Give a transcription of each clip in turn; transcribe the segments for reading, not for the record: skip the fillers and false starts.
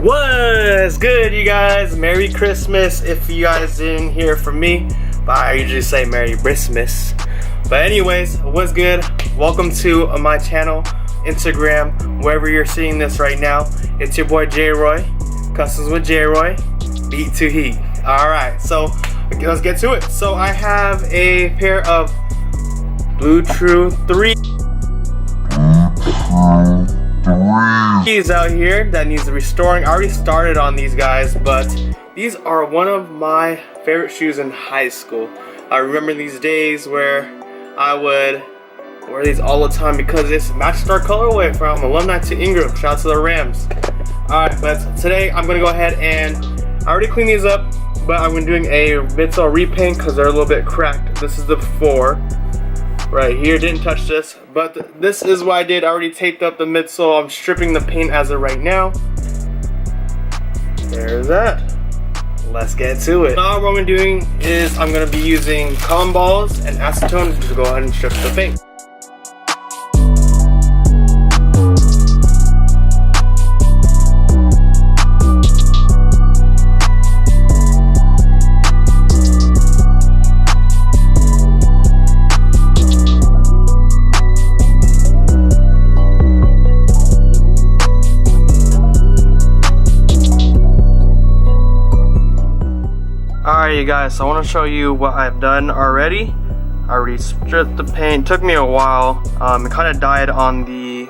What's good, you guys? Merry Christmas if you guys didn't hear from me, but I usually say Merry Christmas. But anyways, what's good? Welcome to my channel, Instagram, wherever you're seeing this right now. It's your boy J-Roy, customsWjroy, beat to heat. Alright, so let's get to it. So I have a pair of Blue True 3 keys out here that needs restoring. I already started on these guys, but these are one of my favorite shoes in high school. I remember these days where I would wear these all the time because it's matched our colorway from alumni to Ingram. Shout out to the Rams. Alright, but today I'm going to go ahead and I already cleaned these up, but I'm doing a midsole repaint because they're a little bit cracked. This is the before. Right here, didn't touch this, but this is what I did. I already taped up the midsole. I'm stripping the paint as of right now. There's that. Let's get to it. Now what I'm doing is I'm going to be using cotton balls and acetone to go ahead and strip the paint. Alright, you guys, so I want to show you what I've done already. I already stripped the paint. Took me a while. It kind of died on the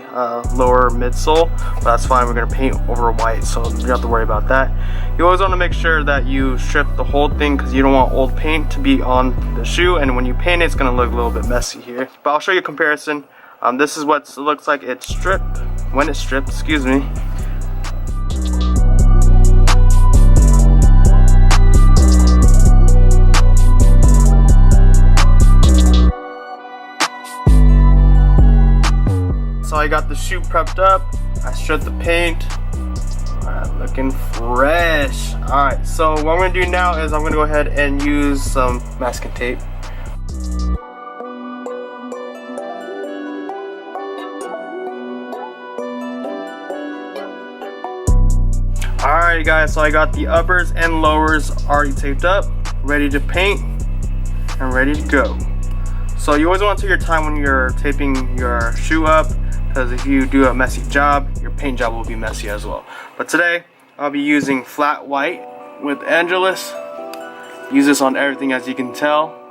lower midsole, but that's fine. We're going to paint over white, so you don't have to worry about that. You always want to make sure that you strip the whole thing because you don't want old paint to be on the shoe, and when you paint it, it's going to look a little bit messy here. But I'll show you a comparison. This is what it looks like it's stripped, when it's stripped, excuse me. So I got the shoe prepped up, I stripped the paint, looking fresh. Alright, so what I'm going to do now is I'm going to go ahead and use some masking tape. Alright guys, so I got the uppers and lowers already taped up, ready to paint, and ready to go. So you always want to take your time when you're taping your shoe up, because if you do a messy job, your paint job will be messy as well. But today, I'll be using flat white with Angelus. Use this on everything, as you can tell.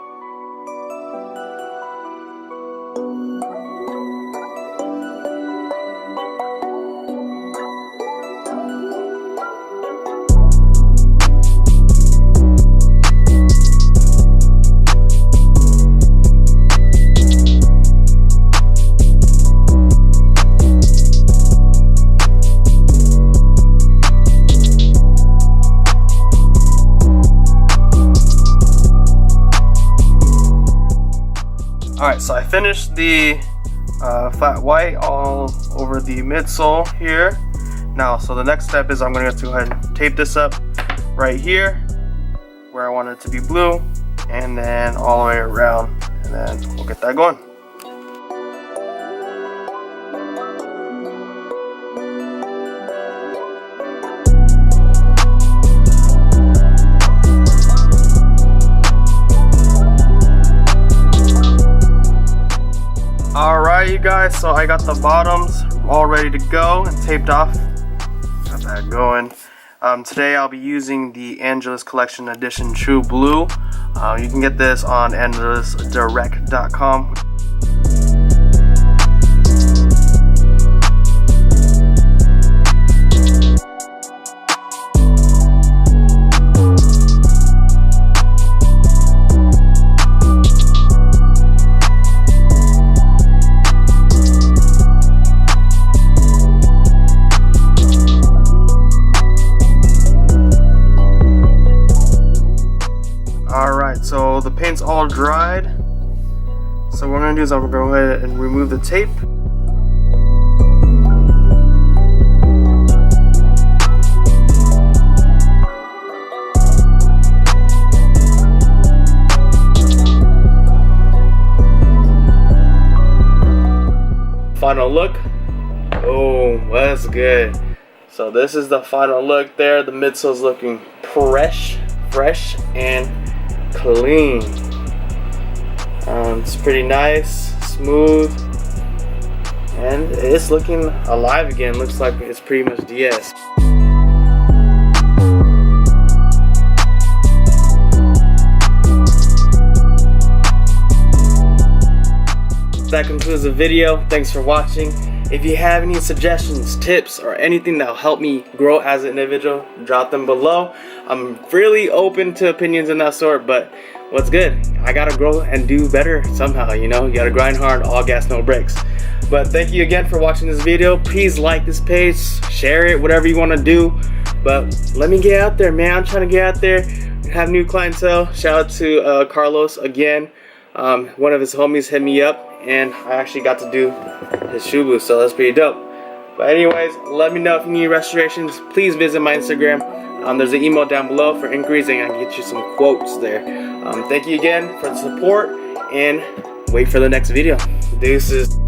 Alright, so I finished the flat white all over the midsole here. Now, so the next step is I'm going to have to go ahead and tape this up right here where I want it to be blue, and then all the way around, and then we'll get that going. Alright you guys, so I got the bottoms all ready to go and taped off. Got that going. Today I'll be using the Angelus Collection Edition True Blue. You can get this on AngelusDirect.com. So the paint's all dried. So what I'm going to do is I'm going to go ahead and remove the tape. Final look. Oh, that's good. So this is the final look there. The midsole's looking fresh and clean. It's pretty nice, smooth, and it's looking alive again. Looks like it's pretty much DS. That concludes the video. Thanks for watching. If you have any suggestions, tips, or anything that will help me grow as an individual, drop them below. I'm really open to opinions and that sort, but what's good? I gotta grow and do better somehow, you know? You gotta grind hard, all gas, no brakes. But thank you again for watching this video. Please like this page, share it, whatever you wanna do. But let me get out there, man. I'm trying to get out there, have new clientele. Shout out to Carlos again. One of his homies hit me up, and I actually got to do his shoe booth, so that's pretty dope. But anyways, let me know if you need restorations. Please visit my Instagram. There's an email down below for inquiries, and I can get you some quotes there. Thank you again for the support, and wait for the next video. Deuces.